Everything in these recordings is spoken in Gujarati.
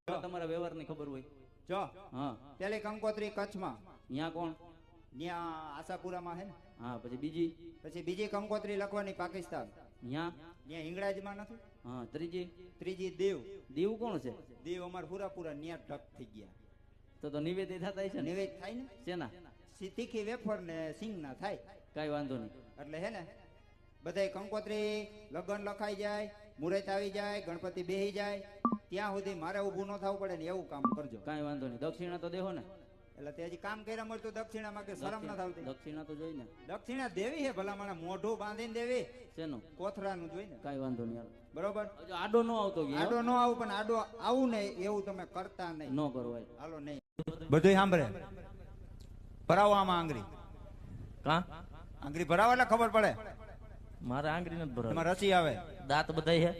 તમારા વ્યવહારની ખબર હોય જો હા પેલી કંકોત્રી કચ્છમાં અહીંયા કોણ ત્યાં આશાપુરામાં હે ને હા પછી બીજી કંકોત્રી લખવાની પાકિસ્તાન અહીંયા ત્યાં ઇંગળાજમાં નથી હા ત્રીજી દેવ દેવ કોણ છે દેવ અમાર પૂરા ન્યા ઢક થઈ ગયા તો નિવેદ થતા છે નિવેદ થાય ને શેના તીખી વેફર ને સિંગ ના થાય કઈ વાંધો નહીં એટલે હે ને બધાય કંકોત્રી લગન લખાઈ જાય મુહૂર્ત આવી જાય ગણપતિ બેહી જાય ત્યાં સુધી મારે ઊભું ન થવું પડે ને એવું કામ કરજો કઈ વાંધો નહીં દક્ષિણા તો દેહો ને એટલે તે હજી કામ કર્યા મળતું દક્ષિણામાં કે શરમ ન થતી દક્ષિણા તો જોઈ ને દક્ષિણા દેવી હે ભલા મને મોઢું બાંધીને દેવી શેનું કોથરાનું જોઈ ને કઈ વાંધો નહીં બરોબર આડો નો આવતો આડો ન આવું પણ આડો આવું ને એવું તમે કરતા નહીં ન કરો ભાઈ હાલો નહીં બધું સાંભળે ભરાવો આમાં આંગળી કા આંગળી ભરાવો એટલે ખબર પડે મારે આંગળી નથી ભરવા એમાં રસી આવે દાંત બધાય હે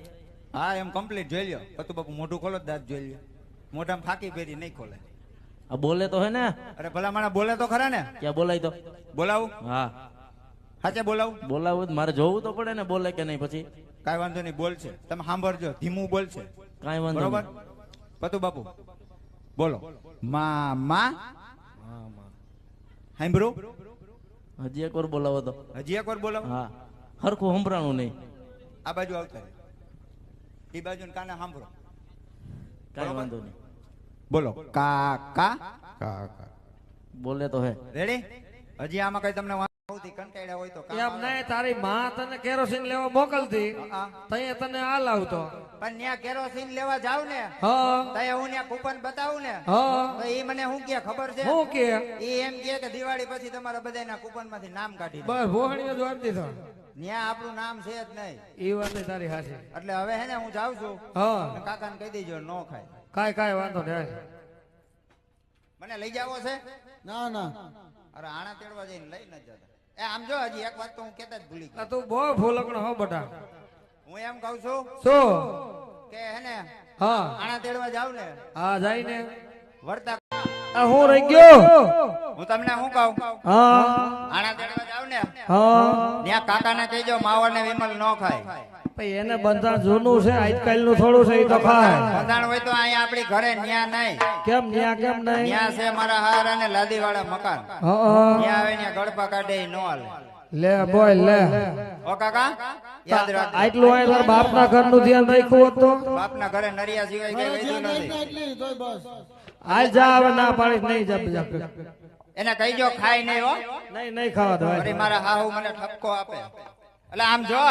હા એમ કમ્પ્લીટ જોઈ લ્યો પતુ બાપુ મોઢું ખોલો દાંત જોઈ લ્યો મોઢામાં ફાંકી ફેરી નહીં ખોલે આ બોલે તો હે ને અરે ભલા માણા બોલે તો ખરા ને ક્યાં બોલાય તો બોલાવું હા સાચે બોલાવું બોલાવું મારે જોવું તો પડે ને બોલે કે નહીં પછી કાઈ વાંધો નહીં બોલશે તમે સાંભળજો ધીમું બોલશે કાઈ વાંધો બરોબર પતુ બાપુ બોલો માં સાંભળો હજી એક વાર બોલાવો તો હજી એક વાર બોલાવો હા હરખું સંભળાણું નહીં આ બાજુ આવતા એ બાજુ કાના સાંભળો કઈ વાંધો નહીં બોલો કાકા કાકા બોલે તો હે રેડી હજી આમાં કઈ તમને કંટાળ્યા હોય તો એમ નહીં તારી માં તને કેરોસીન લેવા મોકલતી તઈએ તને આ લાવતો પણ ત્યાં કેરોસીન લેવા જાવ ને હા તય હું ત્યાં કૂપન બતાવું ને હા તો ઈ મને શું કે ખબર છે હું કે ઈ એમ કે દિવાળી પછી તમારા બધાના કૂપન માંથી નામ કાઢી દે બસ ભોહણીઓ જ વાંચી દીધો ત્યાં આપણું નામ છે જ નહીં ઈ વાત તારી હાચી એટલે હવે હે ને હું જાઉં છું હા કાકાને કહી દેજો નો ખાય કાઈ વાંધો નહીં મને લઈ જાવો છે ના ના અરે આણા તેડવા જઈને લઈ ન જતા એ આમ જો હજી એક વાત તો હું કેતા જ ભૂલી ગયો તું બહુ ફૂલકણો હો બટા હું એમ કહું છું શું કે હે ને હા આણા તેડવા જાવ ને હા જાય ને વર્તા હું રહી ગયો હું તમને શું કહું હા આણા તેડવા જાવ ને હા ત્યાં કાકાને કહેજો માવર ને વિમલ નો ખાય ભાઈ એને બંધાણ જૂનું છે આજકાલ નું થોડું છે ઈ તો ખાય બંધાણ હોય તો અહીંયા આપણી ઘરે ન્યા નહીં કેમ ન્યા કેમ નહીં ન્યા છે મારા હાર અને લાદી વાળા મકાન હા ન્યા આવે ન્યા ગળપા કાઢે ઈ નો હાલે લે બોય લે ઓ કાકા યાદ રાખ આટલું આ તાર બાપના ઘરનું ધ્યાન રાખ્યું હોત તો બાપના ઘરે નરિયા સિવાય કઈ વૈધું નથી આજ જા હવે ના પાડીશ નહીં જા બીજા એને કહીજો ખાય નહીં હો નહીં ખાવા દો વળી મારા હાહુ મને ઠપકો આપે એટલે આમ જો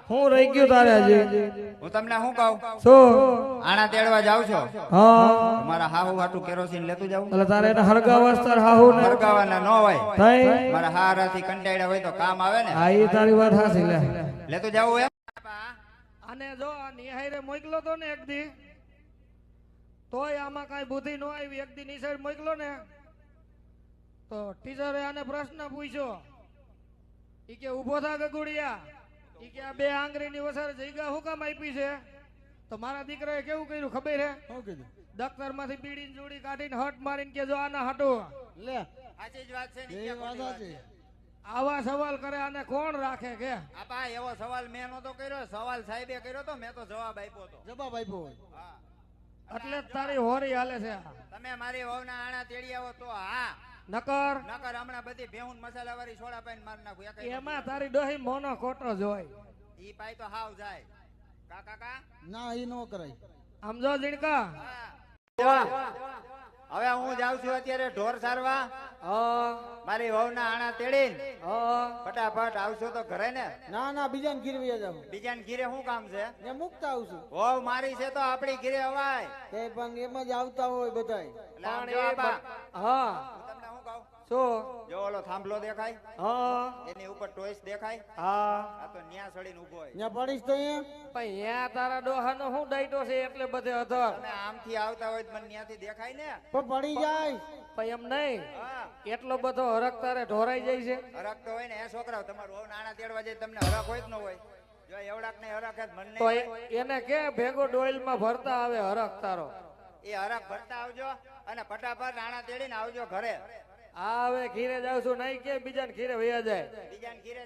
હું રહી ગયો તારે હજી હું તમને શું કહું શું આણા તેડવા જાવ છો હા મારા હાહુ હાટું કેરોસીન લેતું જાવ એટલે તારે એને હરગાવાસ તાર હાહુ ને હરગાવાના ન હોય થઈ મારા હારાથી કંટાળ્યા હોય તો કામ આવે ને આ ઈ તારી વાત હાસી લે લેતું જાવું એમ અને જો આ નિહાયરે મોકલો તો ને એક દી તોય આમાં કાઈ બુદ્ધિ ન આવી એક દી નિસાઈડ મોકલો ને તો ટીચરે આને પ્રશ્ન પૂછ્યો ઈ કે ઉભો થા ગગુડિયા ઈ કે આ બે આંગળીની વસર જગ્યા હું કામ આપી છે તો મારા દીકરાએ કેવું કર્યું ખબર હે શું કીધું દફતર માંથી બીડીની જોડી કાઢીને હટ મારીને કે જો આના હટો લે સાચી જ વાત છે ને આવા સવાલ કરે આને કોણ રાખે કે આપા એવો સવાલ મેં નતો કર્યો સવાલ સાહેબે કર્યો તો મેં તો જવાબ આપ્યો તો હા એટલે જ તારી હોરી હાલે છે તમે મારી વહુના આણા તેડી આવો તો હા નકર હમણાં બધી ભેહું મસાલા વાળી સોડા પાઈને મારી નાખું એમાં તારી ડોહી મોનો ખોટો જ હોય ઈ પાઈ તો હાવ જાય કાકા ના ઈ નો કરાય સમજો જીણકા હવે હું જાઉં છું અત્યારે ઢોર સારવા મારી વહુના આણા તેડીને ફટાફટ આવશો તો ઘરે ને ના ના બીજાને ઘીરે વયા જાવ બીજાને ઘીરે શું કામ છે ને મુકતા આવશું વહુ મારી છે તો આપણી ઘીરે અવાય તે પણ એમ જ આવતા હોય બધાય એટલે આમ જો આપા, હા હું તમને શું કહું શું જો ઓલો થાંભલો દેખાય હા એની ઉપર ટોઈસ દેખાય હા આ તો ન્યા સડીને ઉભો હોય ત્યાં પડીશ તો અહીંયા પણ યા તારા ડોહાનો શું ડાયટો છે એટલે બધે અધર તમે આમથી આવતા હોય તો મને ન્યાથી દેખાય ને પણ પડી જાય પણ એમ નહીં હા એટલો બધો હરક તારે ઢોરાઈ જાય છે હરક તો હોય ને એ છોકરાઓ તમારું વહુ નાણા તેડવા જાય તમને હરક હોય જ ન હોય જો એવડાક ને હરક જ મને તો નહીં એને કે ભેગો ડોઈલ માં ભરતા આવે હરક તારો એ હરક ભરતા આવજો અને ફટાફટ નાણા તેડીને આવજો ઘરે આ હવે ઘીરે જાવ છું નહીં કે બીજાને ઘીરે વયા જાય બીજાને ઘીરે